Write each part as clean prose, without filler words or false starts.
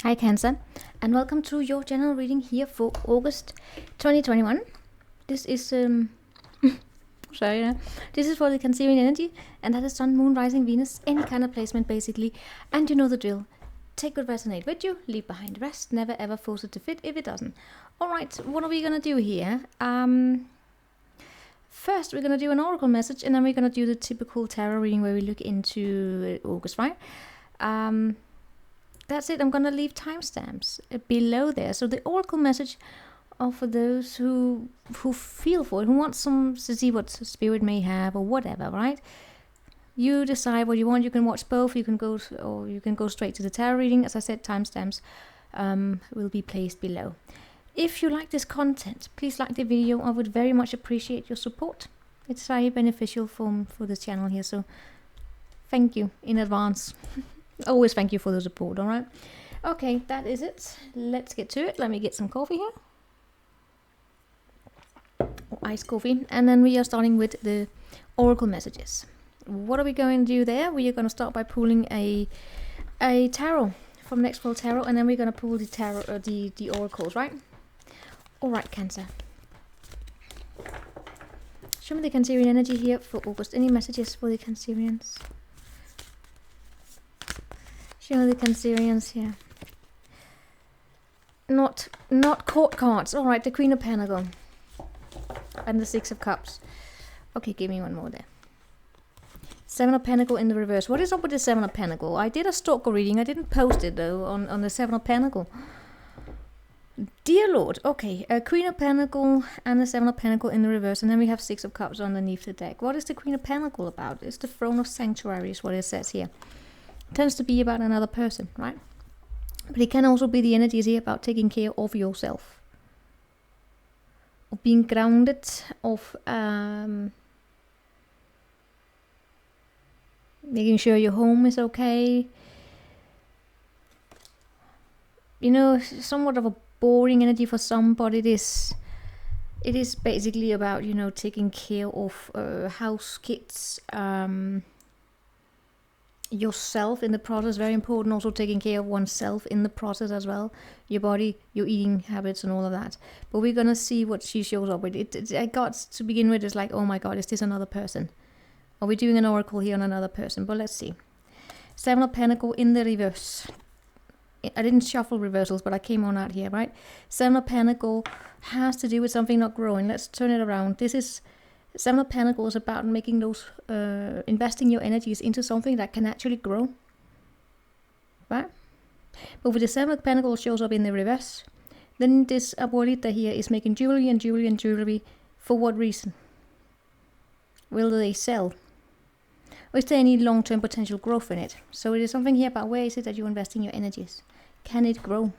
Hi Cancer, and welcome to your general reading here for August 2021. This is this is for the Cancerian energy, and that is Sun, Moon, Rising, Venus, any kind of placement basically. And you know the drill. Take what resonate with you, leave behind the rest, never ever force it to fit if it doesn't. Alright, what are we gonna do here? First we're gonna do an oracle message, and then we're gonna do the typical tarot reading where we look into August, right? That's it. I'm going to leave timestamps below there. So the oracle message are for those who feel for it, who want to see what spirit may have or whatever, right? You decide what you want. You can watch both. You can go straight to the tarot reading. As I said, timestamps will be placed below. If you like this content, please like the video. I would very much appreciate your support. It's very beneficial for this channel here. So thank you in advance. Always thank you for the support, alright? Okay, that is it. Let's get to it. Let me get some coffee here. Iced coffee. And then we are starting with the oracle messages. What are we going to do there? We are going to start by pulling a tarot from Next World Tarot, and then we're going to pull the tarot, the oracles, right? Alright, Cancer. Show me the Cancerian energy here for August. Any messages for the Cancerians? Show the Cancerians here. Not court cards. Alright, the Queen of Pentacles. And the Six of Cups. Okay, give me one more there. Seven of Pentacles in the reverse. What is up with the Seven of Pentacles? I did a stalker reading. I didn't post it though on the Seven of Pentacles. Dear Lord. Okay, Queen of Pentacles and the Seven of Pentacles in the reverse. And then we have Six of Cups underneath the deck. What is the Queen of Pentacles about? It's the Throne of Sanctuary is what it says here. Tends to be about another person, right? But it can also be the energies here about taking care of yourself, of being grounded, of making sure your home is okay. You know, somewhat of a boring energy for some, but it is basically about, you know, taking care of house, kids, yourself in the process. Very important. Also taking care of oneself in the process as well, your body, your eating habits and all of that. But we're gonna see what she shows up with. I got to begin with, it's like, oh my god, is this another person? Are we doing an oracle here on another person? But let's see. Seven of Pentacles in the reverse. I didn't shuffle reversals, but I came on out here, right? Seven of Pentacles has to do with something not growing. Let's turn it around. This is Seven of Pentacles is about making those, investing your energies into something that can actually grow, right? But with the Seven of Pentacles shows up in the reverse, then this abuelita here is making jewelry and jewelry and jewelry. For what reason? Will they sell? Or is there any long-term potential growth in it? So it is something here about where is it that you're investing your energies? Can it grow?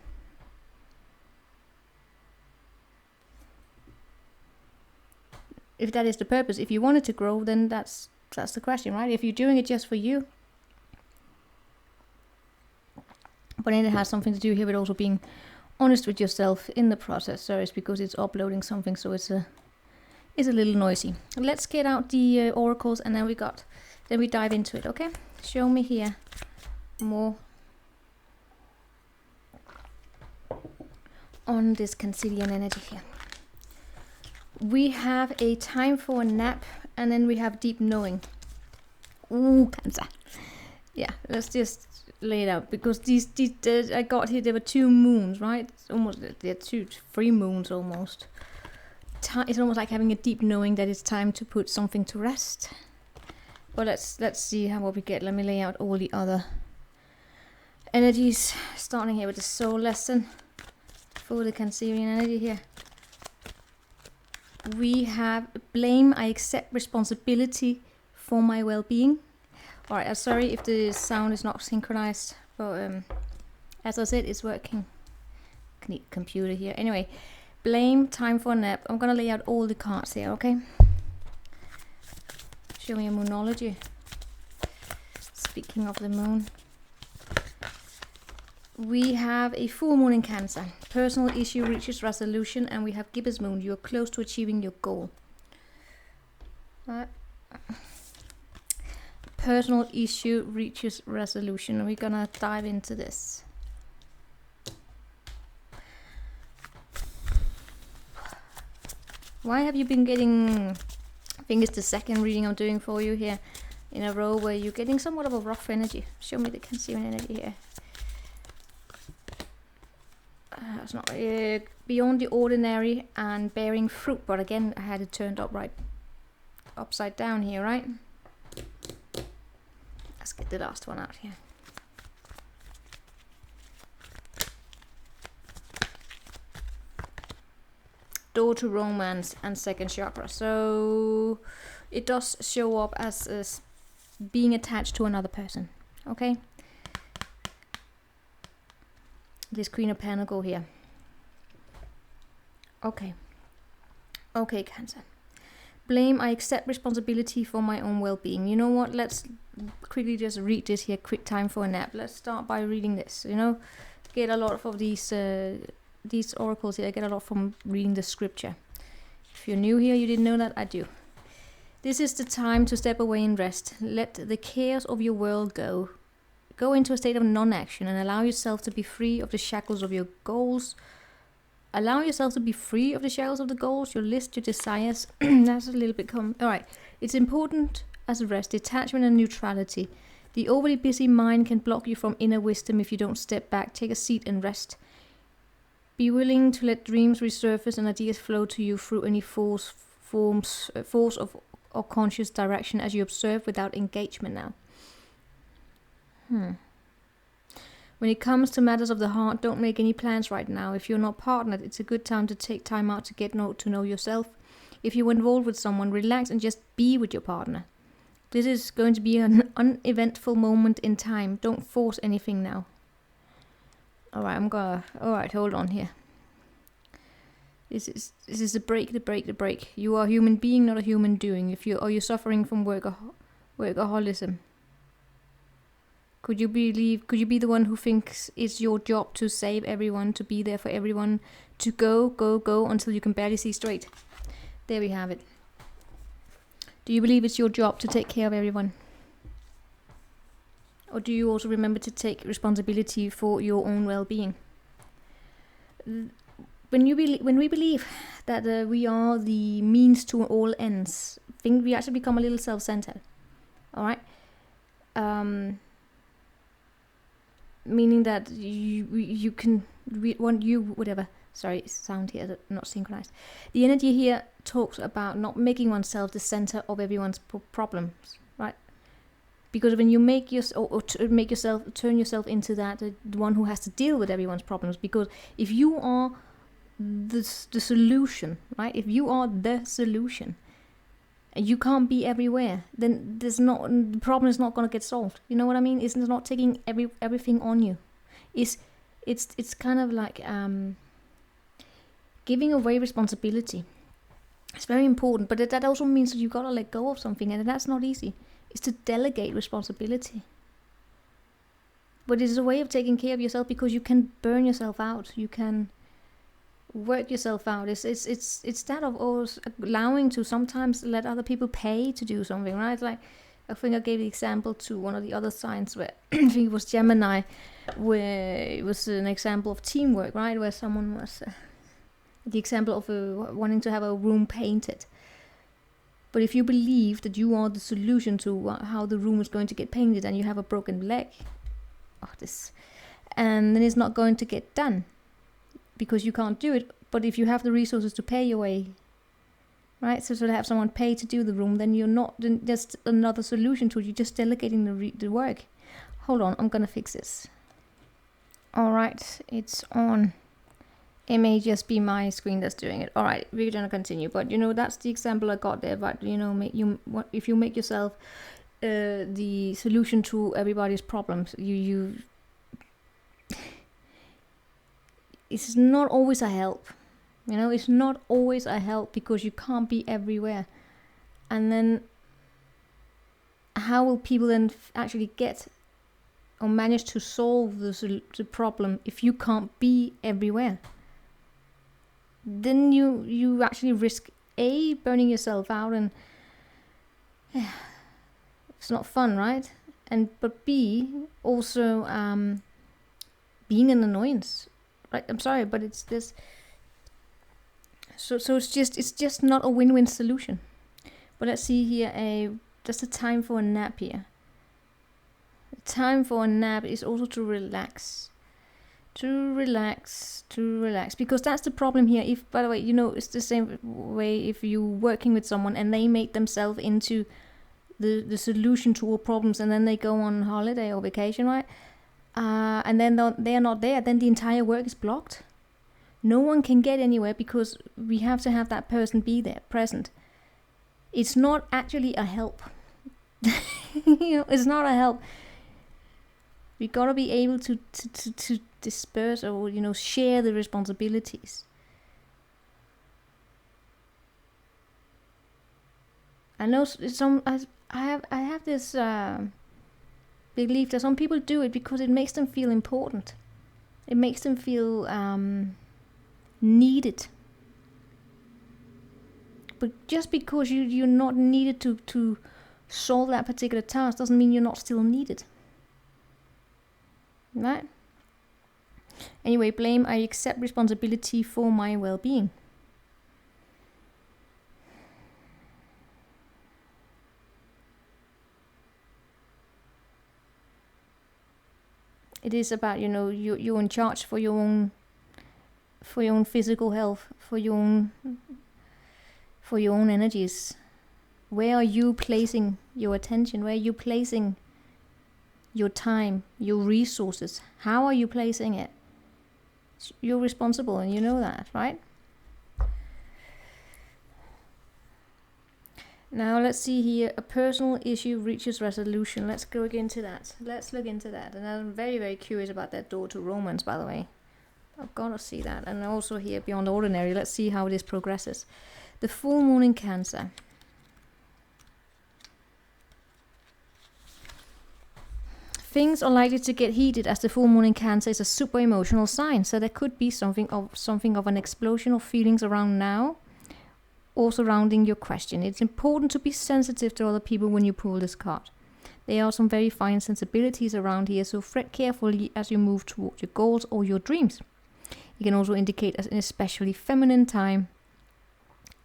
If that is the purpose, if you want it to grow, then that's the question, right? If you're doing it just for you, but then it has something to do here with also being honest with yourself in the process. So it's because it's uploading something, so it's a little noisy. Let's get out the oracles, and then we dive into it. Okay, show me here more on this Cancerian energy here. We have a time for a nap, and then we have deep knowing. Ooh, Cancer. Yeah, let's just lay it out, because these I got here, there were two moons, right? Almost, they're three moons almost. It's almost like having a deep knowing that it's time to put something to rest. But let's see what we get. Let me lay out all the other energies, starting here with the soul lesson for the Cancerian energy here. We have blame. I accept responsibility for my well-being. Alright, I'm sorry if the sound is not synchronized, but as I said, it's working. I need a computer here. Anyway, blame, time for a nap. I'm gonna lay out all the cards here, okay? Show me a moonology. Speaking of the moon, we have a full moon in Cancer. Personal issue reaches resolution, and we have Gibbous moon. You are close to achieving your goal. Personal issue reaches resolution. We're gonna dive into this. Why have you been getting, I think it's the second reading I'm doing for you here in a row where you're getting somewhat of a rough energy. Show me the Cancerian energy here. It's not beyond the ordinary and bearing fruit, but again I had it turned up right upside down here, right? Let's get the last one out here. Door to romance and second chakra. So it does show up as being attached to another person. Okay. This Queen of Pentacles here. Okay. Okay, Cancer. Blame. I accept responsibility for my own well-being. You know what? Let's quickly just read this here. Quick time for a nap. Let's start by reading this. You know, get a lot of these oracles here. I get a lot from reading the scripture. If you're new here, you didn't know that, I do. This is the time to step away and rest. Let the chaos of your world go. Go into a state of non-action and allow yourself to be free of the shackles of your goals. Allow yourself to be free of the shackles of the goals, your list, your desires. That's a little bit Alright. It's important as a rest, detachment and neutrality. The overly busy mind can block you from inner wisdom if you don't step back, take a seat and rest. Be willing to let dreams resurface and ideas flow to you through any force of or conscious direction as you observe without engagement now. When it comes to matters of the heart, don't make any plans right now. If you're not partnered, it's a good time to take time out to get to know yourself. If you're involved with someone, relax and just be with your partner. This is going to be an uneventful moment in time. Don't force anything now. Alright, hold on here. This is the break. You are a human being, not a human doing. Are you suffering from workaholism? Could you be the one who thinks it's your job to save everyone, to be there for everyone, to go until you can barely see straight? There we have it. Do you believe it's your job to take care of everyone? Or do you also remember to take responsibility for your own well-being? When we believe that we are the means to all ends, I think we actually become a little self-centered. All right. Meaning that whatever. Sorry, sound here not synchronized. The energy here talks about not making oneself the center of everyone's problems, right? Because when you turn yourself into that, the one who has to deal with everyone's problems. Because if you are the solution, right? If you are the solution, and you can't be everywhere, then the problem is not going to get solved. You know what I mean? It's not taking everything on you. It's kind of like giving away responsibility. It's very important, but that also means that you got to let go of something, and that's not easy. It's to delegate responsibility. But it's a way of taking care of yourself, because you can burn yourself out. You can work yourself out. It's that of always allowing to sometimes let other people pay to do something, right? Like, I think I gave the example to one of the other signs where I think it was Gemini, where it was an example of teamwork, right? Where someone was the example of wanting to have a room painted. But if you believe that you are the solution to how the room is going to get painted, and you have a broken leg, and then it's not going to get done because you can't do it. But if you have the resources to pay your way, right? So to have someone pay to do the room, then you're not just another solution to it. You're just delegating the work. Hold on, I'm gonna fix this. All right, it's on. It may just be my screen that's doing it. All right, we're gonna continue. But that's the example I got there. But if you make yourself the solution to everybody's problems, it's not always a help. It's not always a help, because you can't be everywhere. And then how will people then actually get or manage to solve the problem if you can't be everywhere? Then you actually risk A, burning yourself out, and it's not fun, right? But B, also being an annoyance. Right, I'm sorry, but it's this. So it's just not a win-win solution. But let's see here, just a time for a nap here. Time for a nap is also to relax. To relax. Because that's the problem here. If, by the way, it's the same way if you're working with someone and they make themselves into the solution to all problems, and then they go on holiday or vacation, right? And then they are not there, then the entire work is blocked. No one can get anywhere because we have to have that person be there, present. It's not actually a help. It's not a help. We gotta be able to disperse or share the responsibilities. I know I have this belief that some people do it because it makes them feel important. It makes them feel needed. But just because you're not needed to solve that particular task doesn't mean you're not still needed. Right? Anyway, blame. I accept responsibility for my well-being. It is about, you're in charge for your own physical health, for your own energies. Where are you placing your attention? Where are you placing your time, your resources? How are you placing it? You're responsible, and you know that, right? Now let's see here. A personal issue reaches resolution. Let's go into that. Let's look into that. And I'm very, very curious about that door to romance, by the way. I've got to see that. And also here, beyond ordinary, let's see how this progresses. The full moon in Cancer. Things are likely to get heated as the full moon in Cancer is a super emotional sign. So there could be something of an explosion of feelings around now, or surrounding your question. It's important to be sensitive to other people when you pull this card. There are some very fine sensibilities around here, so tread carefully as you move toward your goals or your dreams. It can also indicate an especially feminine time.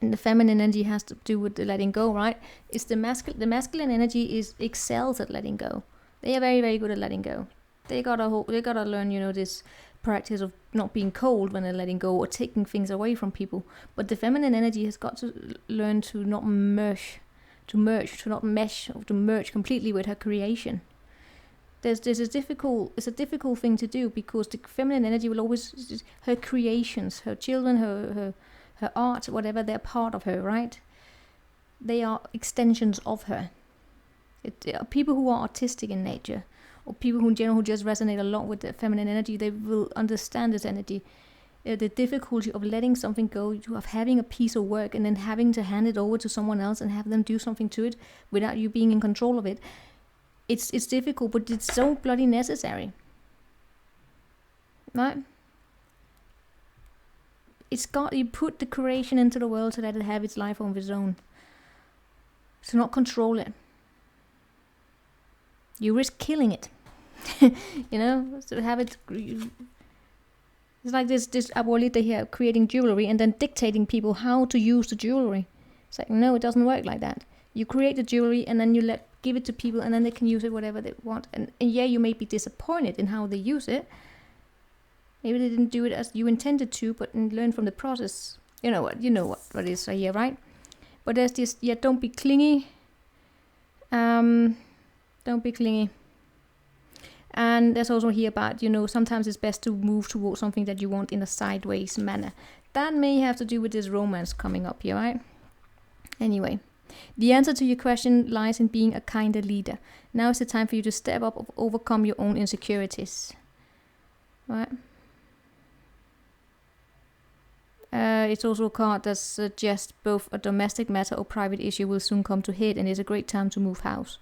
And the feminine energy has to do with the letting go, right? It's the masculine energy excels at letting go. They are very, very good at letting go. They gotta learn, this practice of not being cold when they're letting go or taking things away from people. But the feminine energy has got to learn to not merge completely with her creation. It's a difficult thing to do, because the feminine energy will always, her creations, her children, her art, whatever, they're part of her, right? They are extensions of her. People who are artistic in nature, or people who in general who just resonate a lot with the feminine energy, they will understand this energy. The difficulty of letting something go, of having a piece of work and then having to hand it over to someone else and have them do something to it without you being in control of it. It's difficult, but it's so bloody necessary. Right? You put the creation into the world to let it have its life of its own. To not control it. You risk killing it. So have it. It's like this abuelita here creating jewelry and then dictating people how to use the jewelry. It's like, no, it doesn't work like that. You create the jewelry and then you give it to people, and then they can use it whatever they want. And yeah, you may be disappointed in how they use it. Maybe they didn't do it as you intended to, but learn from the process. You know what it is here, right? But there's this, don't be clingy. Don't be clingy. And there's also here about, sometimes it's best to move towards something that you want in a sideways manner. That may have to do with this romance coming up here, right? Anyway, the answer to your question lies in being a kinder leader. Now is the time for you to step up and overcome your own insecurities. Right? It's also a card that suggests both a domestic matter or private issue will soon come to head, and it's a great time to move house.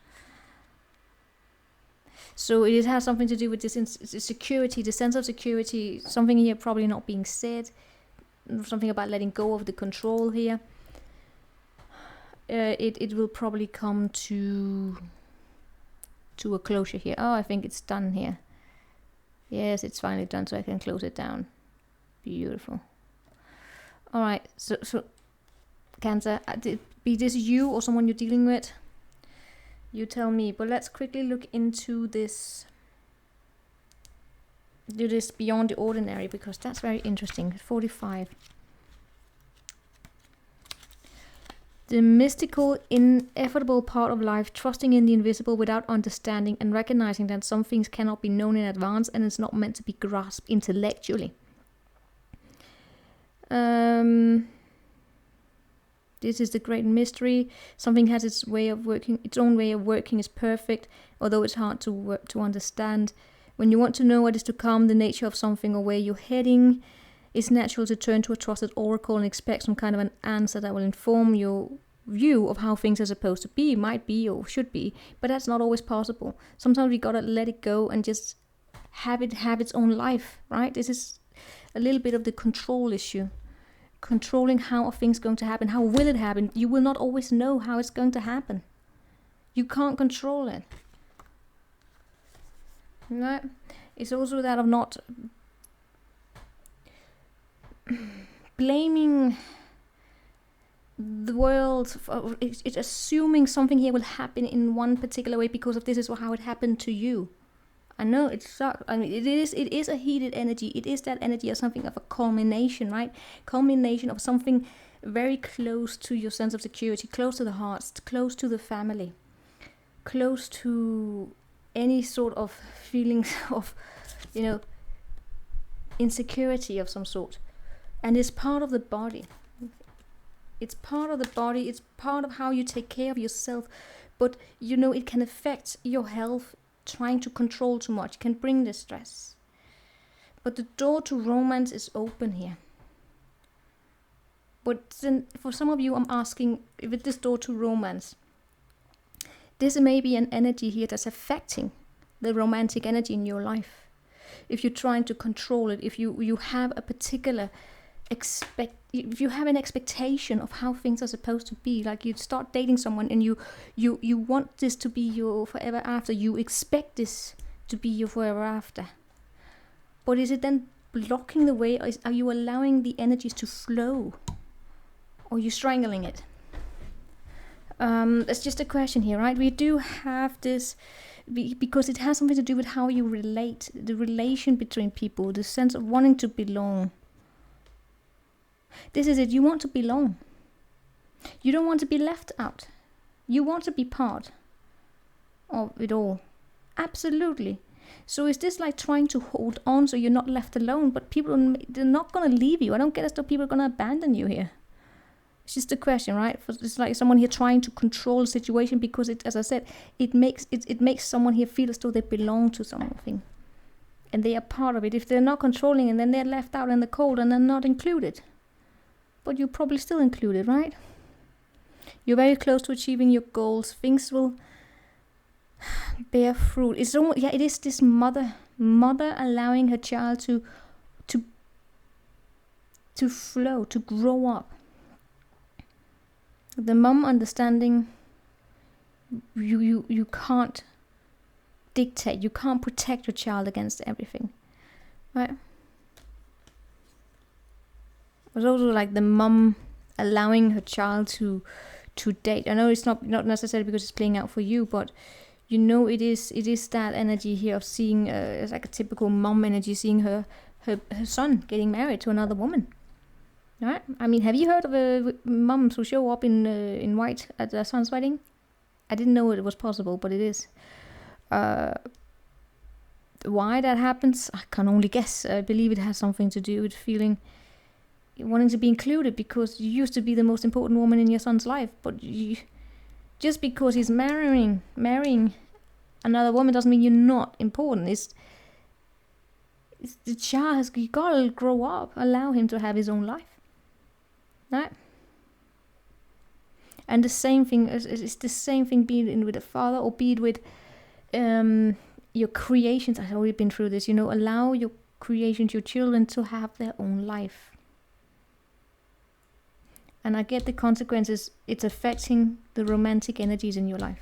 So it has something to do with this security, the sense of security, something here probably not being said, something about letting go of the control here. It will probably come to a closure here. Oh, I think it's done here. Yes, it's finally done, so I can close it down. Beautiful. All right, so Cancer, be this you or someone you're dealing with, you tell me. But let's quickly look into this. Do this beyond the ordinary, because that's very interesting. 45. The mystical, inevitable part of life, trusting in the invisible without understanding and recognizing that some things cannot be known in advance and it's not meant to be grasped intellectually. This is the great mystery. Something has its way of working. Its own way of working is perfect, although it's hard to understand. When you want to know what is to come, the nature of something or where you're heading, it's natural to turn to a trusted oracle and expect some kind of an answer that will inform your view of how things are supposed to be, might be or should be, but that's not always possible. Sometimes we gotta let it go and just have it have its own life, right? This is a little bit of the control issue. Controlling how are things going to happen, how will it happen? You will not always know how it's going to happen. You can't control it. Right? It's also that of not blaming the world for it's assuming something here will happen in one particular way because of this is how it happened to you. I know it sucks. I mean, it is a heated energy. It is that energy of something of a culmination, right? Culmination of something very close to your sense of security, close to the heart, close to the family, close to any sort of feelings of, insecurity of some sort. And it's part of the body. It's part of the body. It's part of how you take care of yourself. But, it can affect your health. Trying to control too much can bring the stress. But the door to romance is open here. But then for some of you, I'm asking, with this door to romance, this may be an energy here that's affecting the romantic energy in your life. If you're trying to control it, if you have a particular if you have an expectation of how things are supposed to be, like you start dating someone and you want this to be your forever after, you expect this to be your forever after. But is it then blocking the way, or are you allowing the energies to flow? Or are you strangling it? That's just a question here, right? We do have this because it has something to do with how you relate, the relation between people, the sense of wanting to belong. This is it. You want to belong. You don't want to be left out. You want to be part of it all. Absolutely. So is this like trying to hold on so you're not left alone? But people, they're not going to leave you. I don't get as though people are going to abandon you here. It's just a question, right? It's like someone here trying to control the situation because it, as I said, it makes someone here feel as though they belong to something. And they are part of it. If they're not controlling and then they're left out in the cold and they're not included. But you're probably still included, right? You're very close to achieving your goals. Things will bear fruit. It's almost, it is this mother allowing her child to flow, to grow up. The mom understanding you can't dictate, you can't protect your child against everything, right? It's also like the mom allowing her child to date. I know it's not necessarily because it's playing out for you, but it is that energy here of seeing it's like a typical mom energy, seeing her son getting married to another woman. Right? I mean, have you heard of moms who show up in white at their son's wedding? I didn't know it was possible, but it is. Why that happens, I can only guess. I believe it has something to do with wanting to be included, because you used to be the most important woman in your son's life, but just because he's marrying another woman doesn't mean you're not important. It's the child you gotta grow up, allow him to have his own life, right? And the same thing is the same thing, be it with a father or be it with your creations. I've already been through this. Allow your creations, your children, to have their own life. And I get the consequences. It's affecting the romantic energies in your life.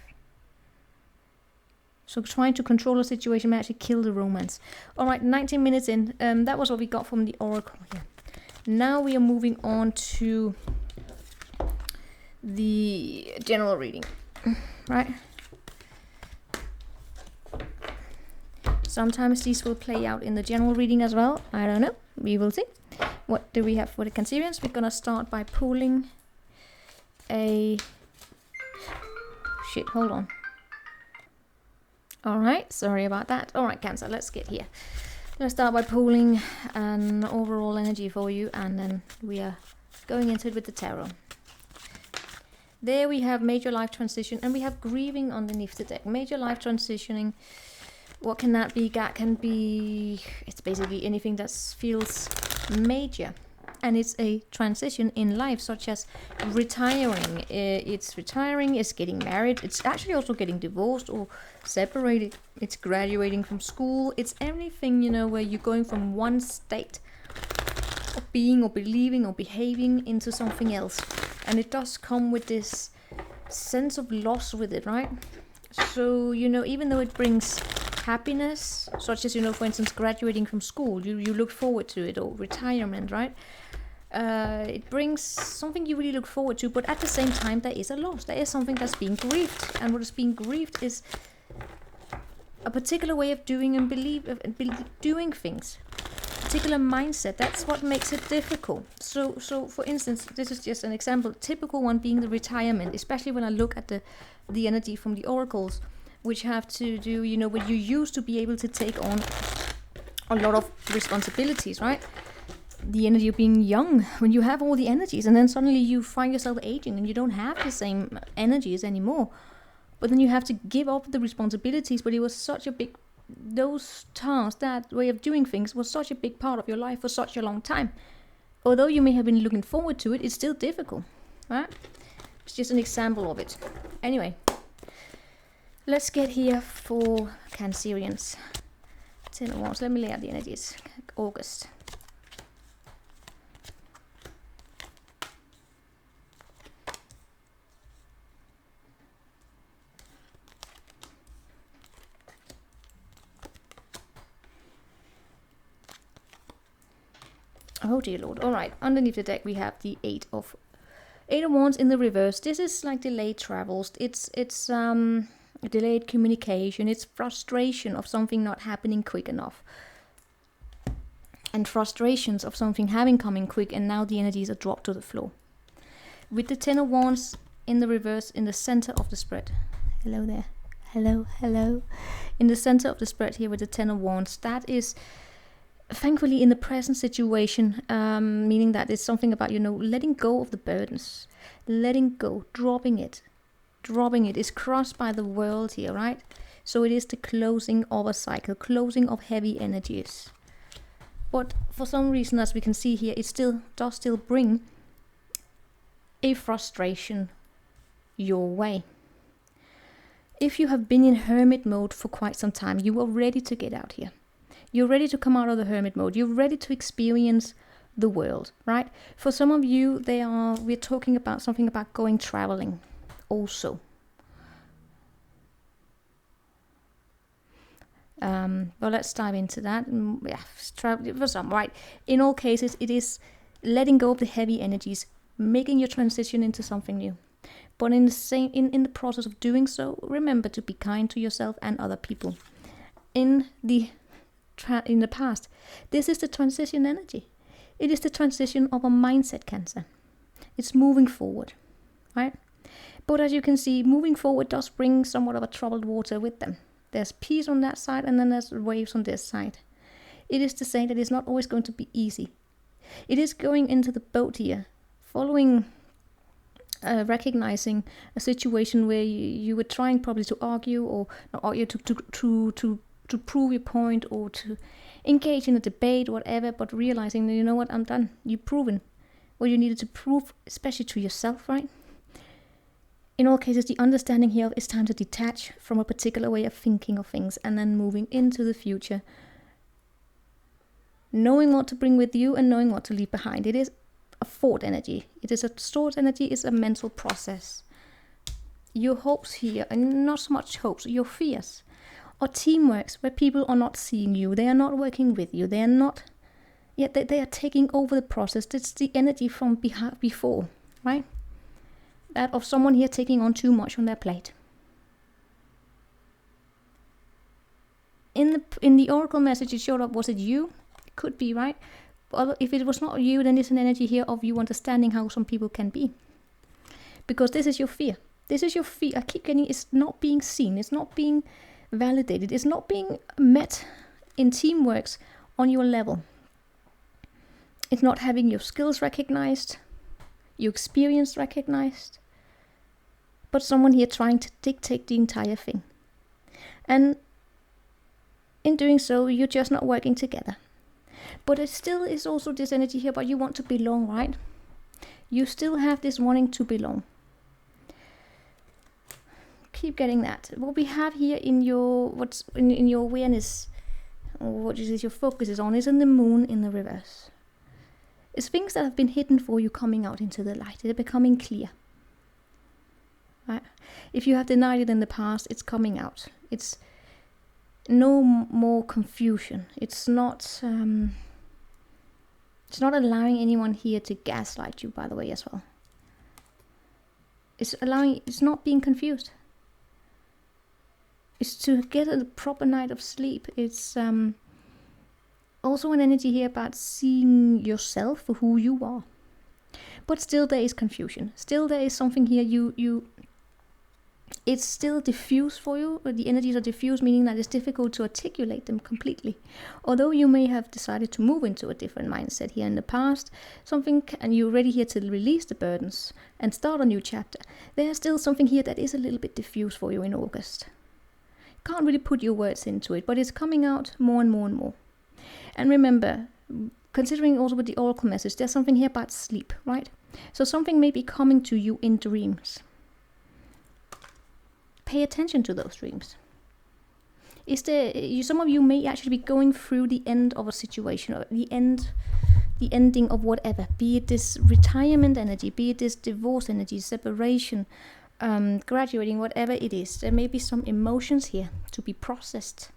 So trying to control a situation may actually kill the romance. All right, 19 minutes in. That was what we got from the oracle here. Now we are moving on to the general reading, right? Sometimes these will play out in the general reading as well. I don't know. We will see. What do we have for the Cancerians? We're gonna start by pulling a... Shit, hold on. Alright, sorry about that. Alright, Cancer, let's get here. Let's start by pulling an overall energy for you, and then we are going into it with the tarot. There we have major life transition, and we have grieving underneath the deck. Major life transitioning. What can that be? That can be... It's basically anything that feels major. And it's a transition in life, such as retiring. It's retiring, it's getting married, it's actually also getting divorced or separated. It's graduating from school. It's everything, you know, where you're going from one state of being or believing or behaving into something else. And it does come with this sense of loss with it, right? So, you know, even though it brings happiness, such as, you know, for instance, graduating from school, you look forward to it, or retirement, right? It brings something you really look forward to, but at the same time there is a loss. There is something that's being grieved, and what is being grieved is a particular way of doing and doing things, particular mindset. That's what makes it difficult. So for instance, this is just an example, typical one being the retirement, especially when I look at the energy from the oracles, which have to do, you know, when you used to be able to take on a lot of responsibilities, right? The energy of being young, when you have all the energies, and then suddenly you find yourself aging and you don't have the same energies anymore. But then you have to give up the responsibilities, but it was such a big, those tasks, that way of doing things was such a big part of your life for such a long time. Although you may have been looking forward to it, it's still difficult, right? It's just an example of it. Anyway, let's get here for Cancerians. 10 of Wands. Let me lay out the energies. August. Oh dear Lord. Alright, underneath the deck we have the Eight of Wands in the reverse. This is like delayed travels. It's delayed communication. It's frustration of something not happening quick enough. And frustrations of something having coming quick, and now the energies are dropped to the floor. With the Ten of Wands in the reverse in the center of the spread. Hello there. Hello, hello. In the center of the spread here with the Ten of Wands. That is... thankfully in the present situation, meaning that it's something about, you know, letting go of the burdens, letting go, dropping it is crossed by the world here, right? So it is the closing of a cycle, closing of heavy energies. But for some reason, as we can see here, it does still bring a frustration your way. If you have been in hermit mode for quite some time, you are ready to get out here. You're ready to come out of the hermit mode. You're ready to experience the world, right? For some of you, we're talking about something about going traveling also. Well, let's dive into that. Yeah, for some, right? In all cases, it is letting go of the heavy energies, making your transition into something new. But in the process of doing so, remember to be kind to yourself and other people. In the past, this is the transition energy. It is the transition of a mindset, Cancer. It's moving forward, right? But as you can see, moving forward does bring somewhat of a troubled water with them. There's peace on that side, and then there's waves on this side. It is to say that it's not always going to be easy. It is going into the boat here, following, recognizing a situation where you were trying probably to argue, or not argue, to prove your point, or to engage in a debate, whatever, but realizing that, you know what, I'm done. You've proven what you needed to prove, especially to yourself, right? In all cases, the understanding here is time to detach from a particular way of thinking of things, and then moving into the future, knowing what to bring with you and knowing what to leave behind. It is a thought energy. It is a thought energy. It's a mental process. Your hopes here, and not so much hopes, your fears, or teamworks where people are not seeing you, they are not working with you, they are not Yeah, they are taking over the process. That's the energy from before, right? That of someone here taking on too much on their plate. In the oracle message, it showed up, was it you? It could be, right? But if it was not you, then there's an energy here of you understanding how some people can be. Because this is your fear. This is your fear. I keep getting, it's not being seen. It's not being validated. It's not being met in teamworks on your level. It's not having your skills recognized, your experience recognized, but someone here trying to dictate the entire thing. And in doing so, you're just not working together. But it still is also this energy here, but you want to belong, right? You still have this wanting to belong. Keep getting that. What we have here in your, what's in your awareness, or what is your focus is on, is in the moon in the reverse. It's things that have been hidden for you coming out into the light. They're becoming clear. Right? If you have denied it in the past, it's coming out. It's no more confusion. It's not allowing anyone here to gaslight you, by the way, as well. It's not being confused. It's to get a proper night of sleep. It's also an energy here about seeing yourself for who you are. But still there is confusion. Still there is something here it's still diffuse for you. The energies are diffuse, meaning that it's difficult to articulate them completely. Although you may have decided to move into a different mindset here in the past, and you're ready here to release the burdens and start a new chapter, there's still something here that is a little bit diffuse for you in August. Can't really put your words into it, but it's coming out more and more and more. And remember, considering also with the oracle message, there's something here about sleep, right? So something may be coming to you in dreams. Pay attention to those dreams. Some of you may actually be going through the end of a situation, or the ending of whatever, be it this retirement energy, be it this divorce energy, separation, graduating, whatever it is. There may be some emotions here to be processed,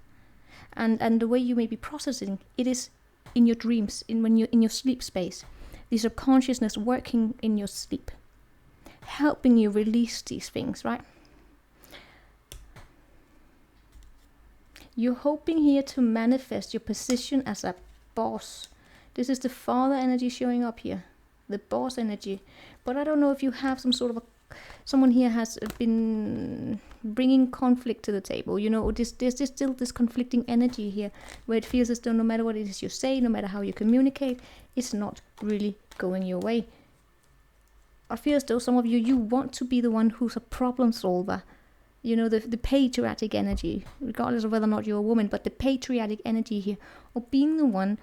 and the way you may be processing it is in your dreams, when you're in your sleep space. The subconsciousness working in your sleep, helping you release these things, right? You're hoping here to manifest your position as a boss. This is the father energy showing up here, the boss energy. But I don't know if you have some sort of someone here has been bringing conflict to the table. You know, there's still this conflicting energy here, where it feels as though no matter what it is you say, no matter how you communicate, it's not really going your way. I feel as though some of you want to be the one who's a problem solver. You know, the patriotic energy, regardless of whether or not you're a woman, but the patriotic energy here, of being the one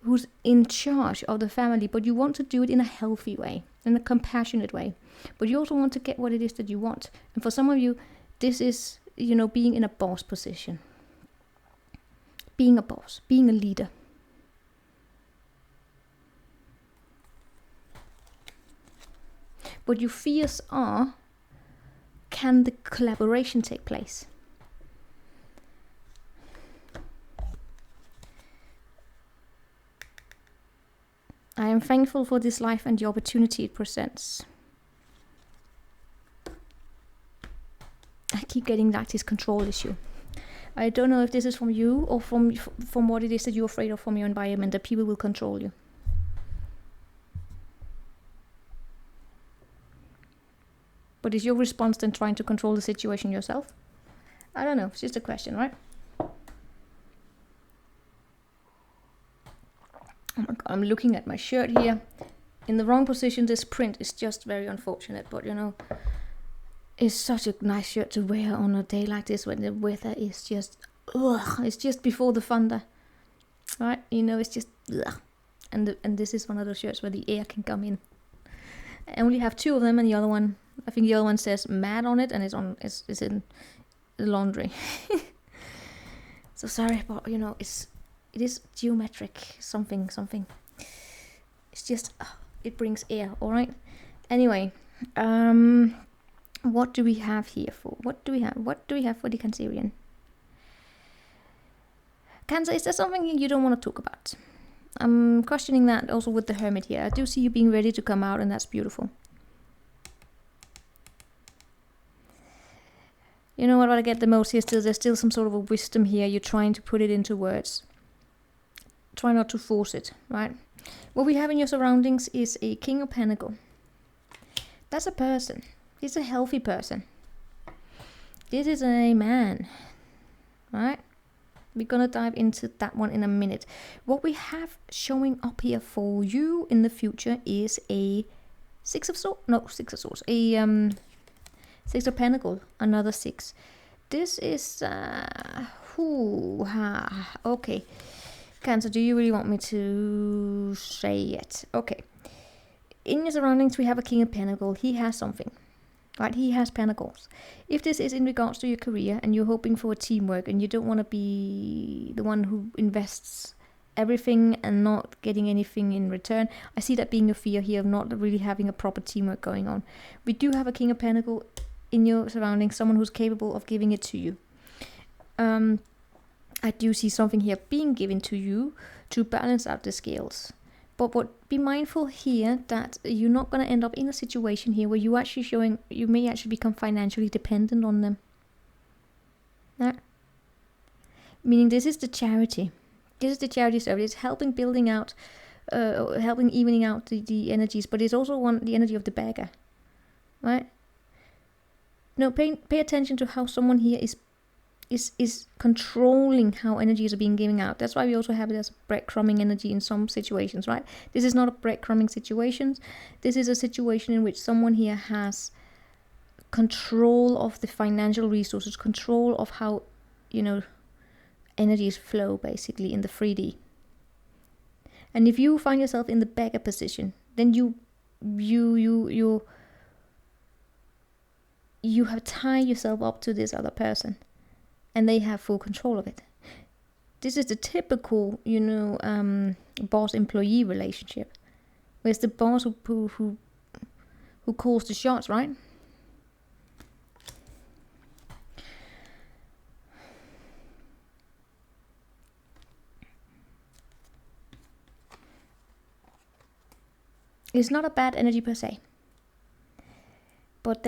who's in charge of the family, but you want to do it in a healthy way, in a compassionate way. But you also want to get what it is that you want. And for some of you, this is, you know, being in a boss position. Being a boss, being a leader. But your fears are, can the collaboration take place? I am thankful for this life and the opportunity it presents. I keep getting like this control issue. I don't know if this is from you or from what it is that you're afraid of from your environment, that people will control you. But is your response then trying to control the situation yourself? I don't know. It's just a question, right? Oh my God, I'm looking at my shirt here. In the wrong position, this print is just very unfortunate. But, you know, it's such a nice shirt to wear on a day like this when the weather is just... Ugh, it's just before the thunder. Right? You know, it's just... Ugh. And this is one of those shirts where the air can come in. I only have two of them, and the other one... I think the other one says "mad" on it, and it's in the laundry. So sorry, but you know, it is geometric something. It's just it brings air. All right. Anyway, what do we have here for? What do we have for the Cancerian? Cancer, is there something you don't want to talk about? I'm questioning that also with the Hermit here. I do see you being ready to come out, and that's beautiful. You know what I get the most here still? There's still some sort of a wisdom here. You're trying to put it into words. Try not to force it, right? What we have in your surroundings is a King of Pentacles. That's a person. He's a healthy person. This is a man, right? We're gonna dive into that one in a minute. What we have showing up here for you in the future is a Six of Swords. A Six of Pentacles. Another six. This is okay. Cancer, do you really want me to say it? Okay. In your surroundings, we have a King of Pentacles. He has something. Right, he has pentacles. If this is in regards to your career and you're hoping for a teamwork and you don't want to be the one who invests everything and not getting anything in return, I see that being a fear here of not really having a proper teamwork going on. We do have a King of Pentacles in your surroundings, someone who's capable of giving it to you. I do see something here being given to you to balance out the scales. But be mindful here that you're not going to end up in a situation here where you may actually become financially dependent on them. That. Meaning this is the charity. This is the charity service. It's helping building out, helping evening out the energies, but it's also the energy of the beggar. Right? No, pay attention to how someone here is controlling how energies are being given out. That's why we also have it as breadcrumbing energy in some situations, right? This is not a breadcrumbing situation. This is a situation in which someone here has control of the financial resources, control of how, energies flow basically in the 3D. And if you find yourself in the beggar position, then you have tied yourself up to this other person. And they have full control of it. This is the typical, boss-employee relationship, where it's the boss who calls the shots, right? It's not a bad energy per se, but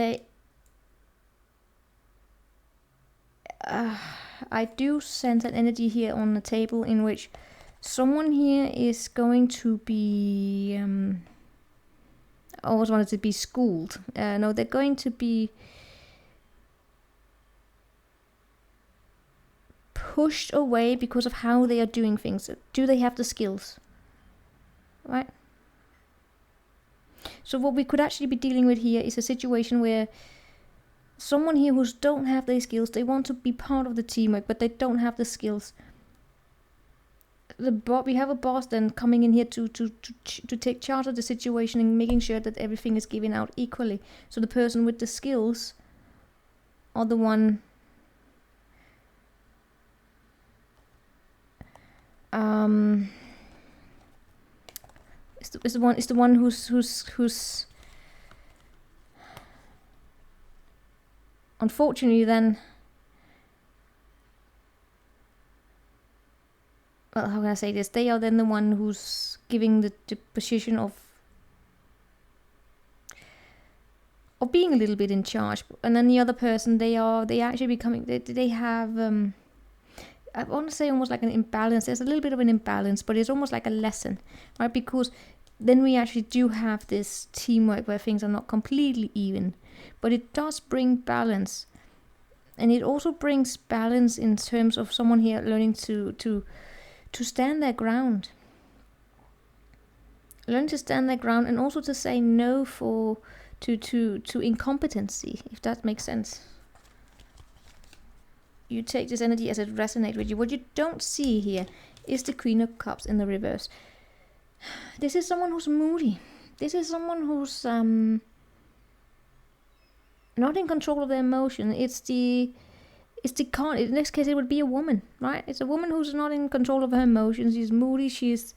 I do sense an energy here on the table in which someone here is going to be I always wanted to be schooled. No, they're going to be pushed away because of how they are doing things. Do they have the skills? Right? So what we could actually be dealing with here is a situation where someone here who don't have the skills, they want to be part of the teamwork, but they don't have the skills. We have a boss then coming in here to take charge of the situation and making sure that everything is given out equally. So the person with the skills are the one is the one who's unfortunately then, well, how can I say this? They are then the one who's giving the position of being a little bit in charge, and then the other person, they actually becoming, they have I want to say almost like an imbalance. There's a little bit of an imbalance, but it's almost like a lesson, right? Because then we actually do have this teamwork where things are not completely even, but it does bring balance. And it also brings balance in terms of someone here learning to stand their ground. Learn to stand their ground, and also to say no to incompetency, if that makes sense. You take this energy as it resonates with you. What you don't see here is the Queen of Cups in the reverse. This is someone who's moody. This is someone who's not in control of their emotion. In this case, it would be a woman, right? It's a woman who's not in control of her emotions. She's moody. She's,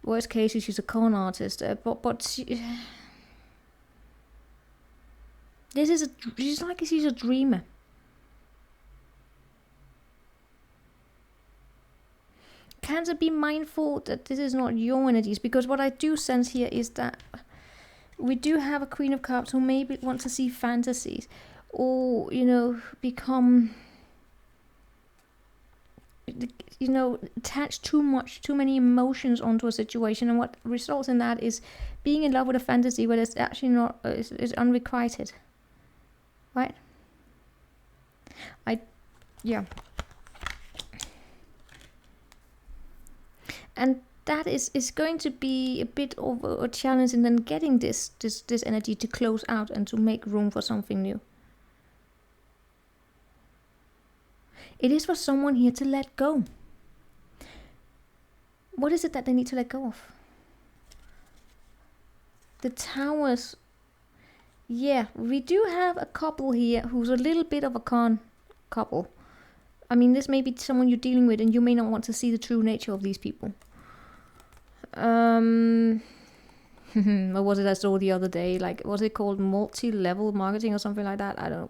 worst case, she's a con artist. But she's like she's a dreamer. Cancer, be mindful that this is not your energies, because what I do sense here is that we do have a Queen of Cups who maybe want to see fantasies, or, you know, become, you know, attach too many emotions onto a situation, and what results in that is being in love with a fantasy where it's actually not, is unrequited, right? Yeah. And that is going to be a bit of a challenge in then getting this energy to close out and to make room for something new. It is for someone here to let go. What is it that they need to let go of? The Towers. Yeah, we do have a couple here who's a little bit of a con couple. I mean, this may be someone you're dealing with, and you may not want to see the true nature of these people. What was it I saw the other day? Like, was it called multi-level marketing or something like that? I don't know.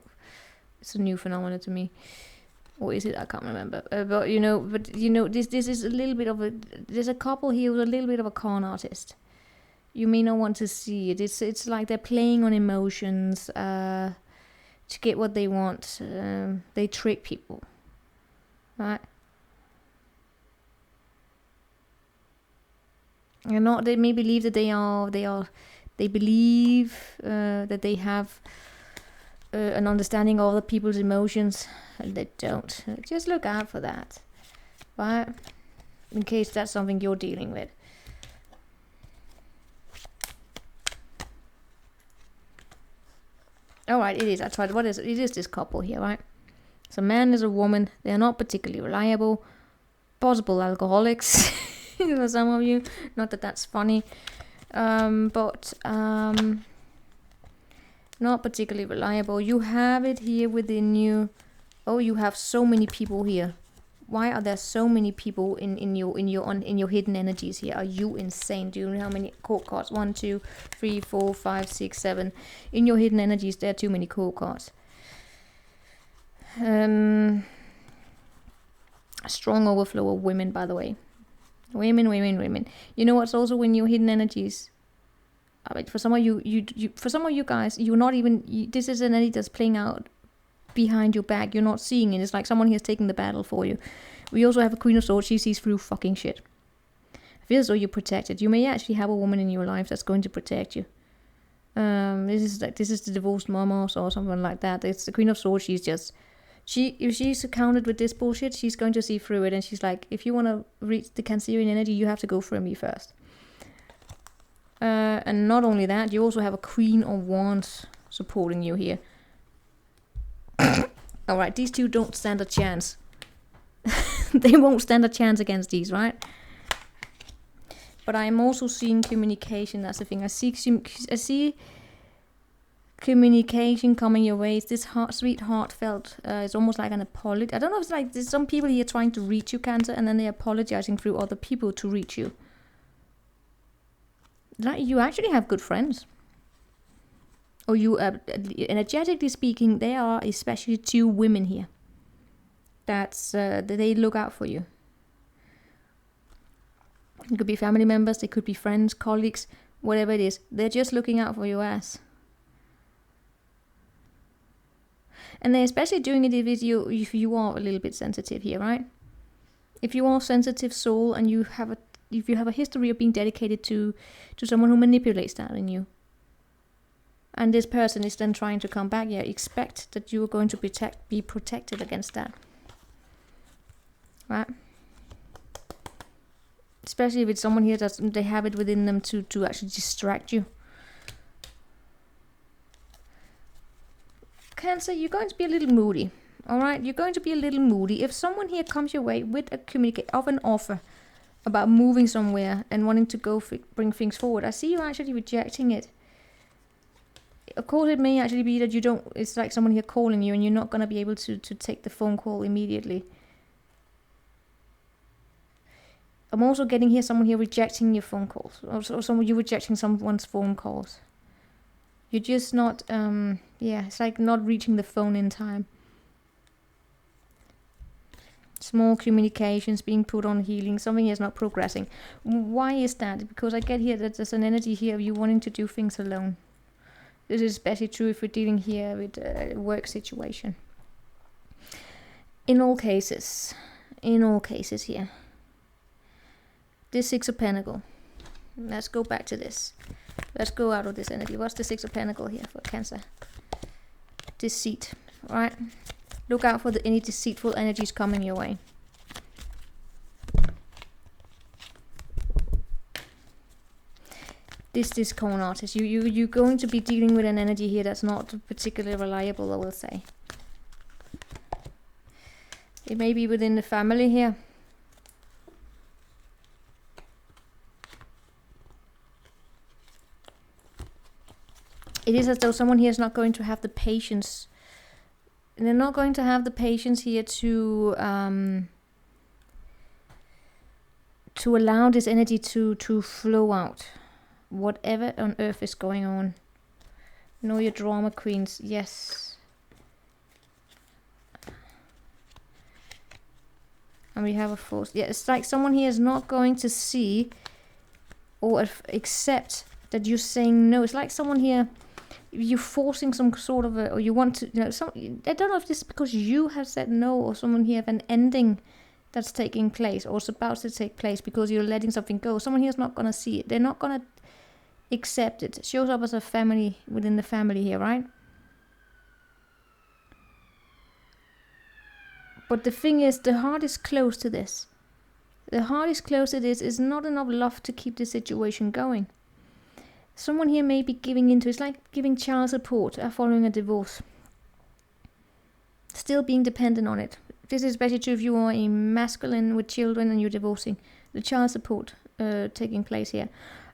It's a new phenomenon to me. Or is it? I can't remember. But you know, this is a little bit of a. There's a couple here who's a little bit of a con artist. You may not want to see it. It's like they're playing on emotions to get what they want. They trick people, right? And not, they may believe that they believe that they have an understanding of other people's emotions, and they don't. Just look out for that, right? In case that's something you're dealing with. Alright, it is. I tried. What is it? It is this couple here, right? So, man is a woman. They are not particularly reliable. Possible alcoholics for some of you. Not that that's funny. But not particularly reliable. You have it here within you. Oh, you have so many people here. Why are there so many people in your hidden energies here? Are you insane? Do you know how many court cards? 1, 2, 3, 4, 5, 6, 7. In your hidden energies, there are too many court cards. A strong overflow of women, by the way. Women. You know what's also in your hidden energies? I mean, for some of for some of you guys, you're not even. This is an energy that's playing out behind your back. You're not seeing it. It's like someone here's taking the battle for you. We also have a Queen of Swords. She sees through fucking shit. I feel as though you're protected. You may actually have a woman in your life that's going to protect you. This is the divorced mama or something like that. It's the Queen of Swords. If she's encountered with this bullshit, she's going to see through it, and she's like, if you want to reach the Cancerian energy, you have to go through me first. And not only that, you also have a Queen of Wands supporting you here. Alright, these two don't stand a chance. They won't stand a chance against these, right? But I'm also seeing communication. That's the thing. I see communication coming your way. It's this sweet, heartfelt. It's almost like an apology. I don't know if it's like there's some people here trying to reach you, Cancer, and then they're apologizing through other people to reach you. Like, you actually have good friends. Or you, energetically speaking, there are especially 2 women here. That they look out for you. It could be family members, they could be friends, colleagues, whatever it is. They're just looking out for your ass. And they're especially doing it if you are a little bit sensitive here, right? If you are a sensitive soul and if you have a history of being dedicated to someone who manipulates that in you, and this person is then trying to come back, yeah, expect that you are going to be protected against that. Right? Especially if it's someone here that they have it within them to actually distract you. Cancer, you're going to be a little moody. Alright? You're going to be a little moody. If someone here comes your way with an offer about moving somewhere and wanting to go bring things forward, I see you actually rejecting it. Of course, it may actually be that you don't. It's like someone here calling you, and you're not going to be able to take the phone call immediately. I'm also getting here someone here rejecting your phone calls, or someone you rejecting someone's phone calls. You're just not. It's like not reaching the phone in time. Small communications being put on healing. Something is not progressing. Why is that? Because I get here that there's an energy here of you wanting to do things alone. This is especially true if we're dealing here with a work situation. In all cases here. This Six of Pentacles. Let's go back to this. Let's go out of this energy. What's the Six of Pentacles here for Cancer? Deceit, right? Look out for any deceitful energies coming your way. This corn artist, you're going to be dealing with an energy here that's not particularly reliable, I will say. It may be within the family here. It is as though someone here is not going to have the patience. They're not going to have the patience here to allow this energy to flow out. Whatever on earth is going on. Know your drama queens. Yes. And we have a force. Yeah, it's like someone here is not going to see or accept that you're saying no. It's like someone here, you're forcing some sort of or you want to, I don't know if this is because you have said no, or someone here have an ending that's taking place or is about to take place because you're letting something go. Someone here is not going to see it. They're not going to accept it. It shows up as a family within the family here, right? But the thing is, the heart is close to this. The heart is close to this. Is not enough love to keep the situation going. Someone here may be giving into, it's like giving child support following a divorce. Still being dependent on it. This is especially true if you are a masculine with children and you're divorcing. The child support taking place here.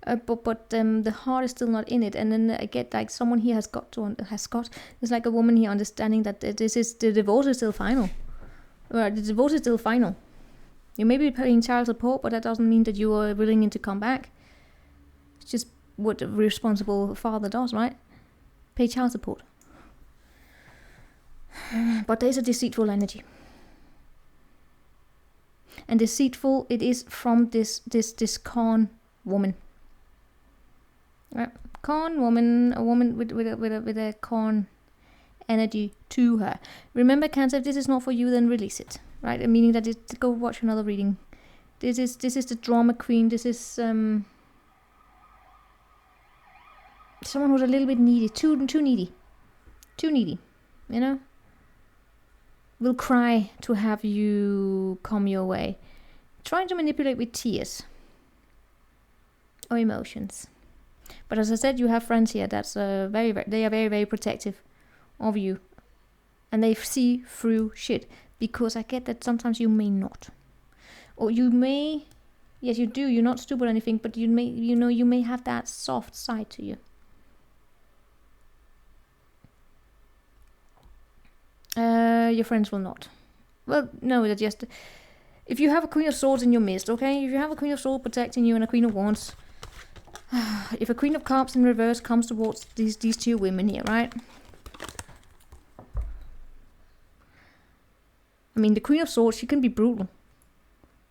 But the heart is still not in it. And then I get like someone here has got, there's like a woman here understanding that the divorce is still final. The divorce is still final. You may be paying child support, but that doesn't mean that you are willing to come back. It's just what a responsible father does, right? Pay child support. But there's a deceitful energy. And deceitful it is from this corn woman. Right? Corn woman, a woman with a corn energy to her. Remember, Cancer, if this is not for you, then release it. Right? Meaning that go watch another reading. This is the drama queen. This is someone who's a little bit needy, too needy, you know, will cry to have you come your way, trying to manipulate with tears or emotions. But as I said, you have friends here that's they are very, very protective of you, and they see through shit. Because I get that sometimes you may not, or you may, yes, you do. You're not stupid or anything, but you may have that soft side to you. Your friends will not. Well, no, they're just. If you have a Queen of Swords in your midst, okay? If you have a Queen of Swords protecting you and a Queen of Wands, if a Queen of Cups in reverse comes towards these two women here, right? I mean, the Queen of Swords, she can be brutal.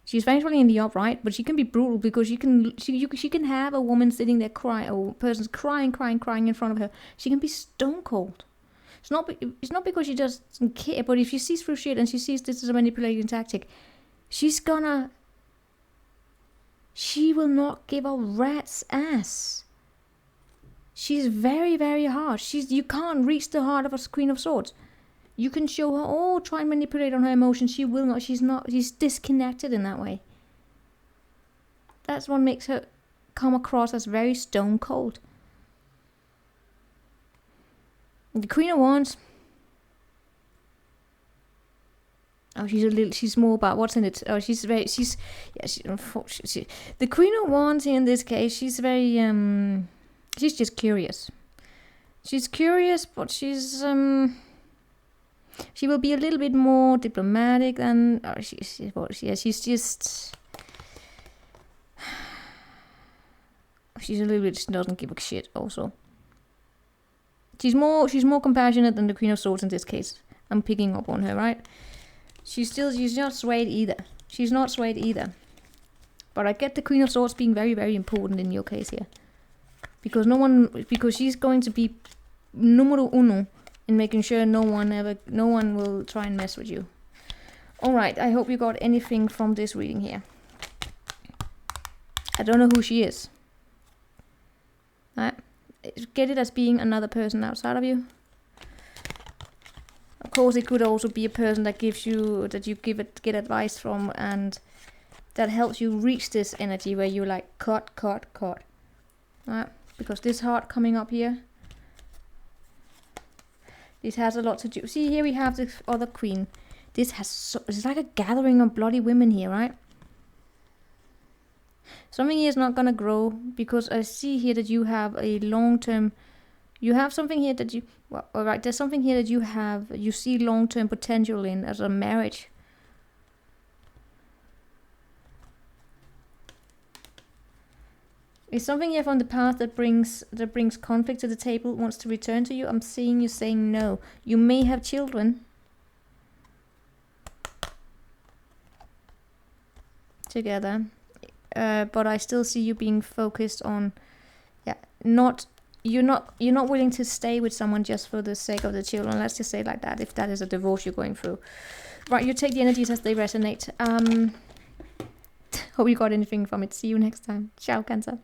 She's eventually in the upright, but she can be brutal because she can have a woman sitting there crying, or a person's crying in front of her. She can be stone cold. It's not because she doesn't care, but if she sees through shit and she sees this is a manipulating tactic, she will not give a rat's ass. She's very, very harsh. You can't reach the heart of a Queen of Swords. You can show her, try and manipulate on her emotions. She will not. She's disconnected in that way. That's what makes her come across as very stone cold. The Queen of Wands. Oh, she's more about what's in it. Oh, the Queen of Wands in this case, she's very, she's just curious. She's curious, but she's, she will be a little bit more diplomatic than she's just. She's a little bit. She doesn't give a shit. Also, she's more compassionate than the Queen of Swords in this case. I'm picking up on her, right? She's not swayed either. She's not swayed either. But I get the Queen of Swords being very, very important in your case here. Because she's going to be numero uno in making sure no one will try and mess with you. Alright, I hope you got anything from this reading here. I don't know who she is. Get it as being another person outside of you. Of course, it could also be a person that get advice from, and that helps you reach this energy where you like cut. Because this heart coming up here, this has a lot to do. See, here we have the other queen. It's like a gathering of bloody women here, right? Something here is not gonna grow, because I see here that you have a long-term. You have something here that you. Well, alright, there's something here that you see long-term potential in as a marriage. Is something here from the past that brings conflict to the table, wants to return to you? I'm seeing you saying no. You may have children together, but I still see you being focused on, you're not willing to stay with someone just for the sake of the children. Let's just say it like that, if that is a divorce you're going through. Right, you take the energies as they resonate. Hope you got anything from it. See you next time. Ciao, Cancer.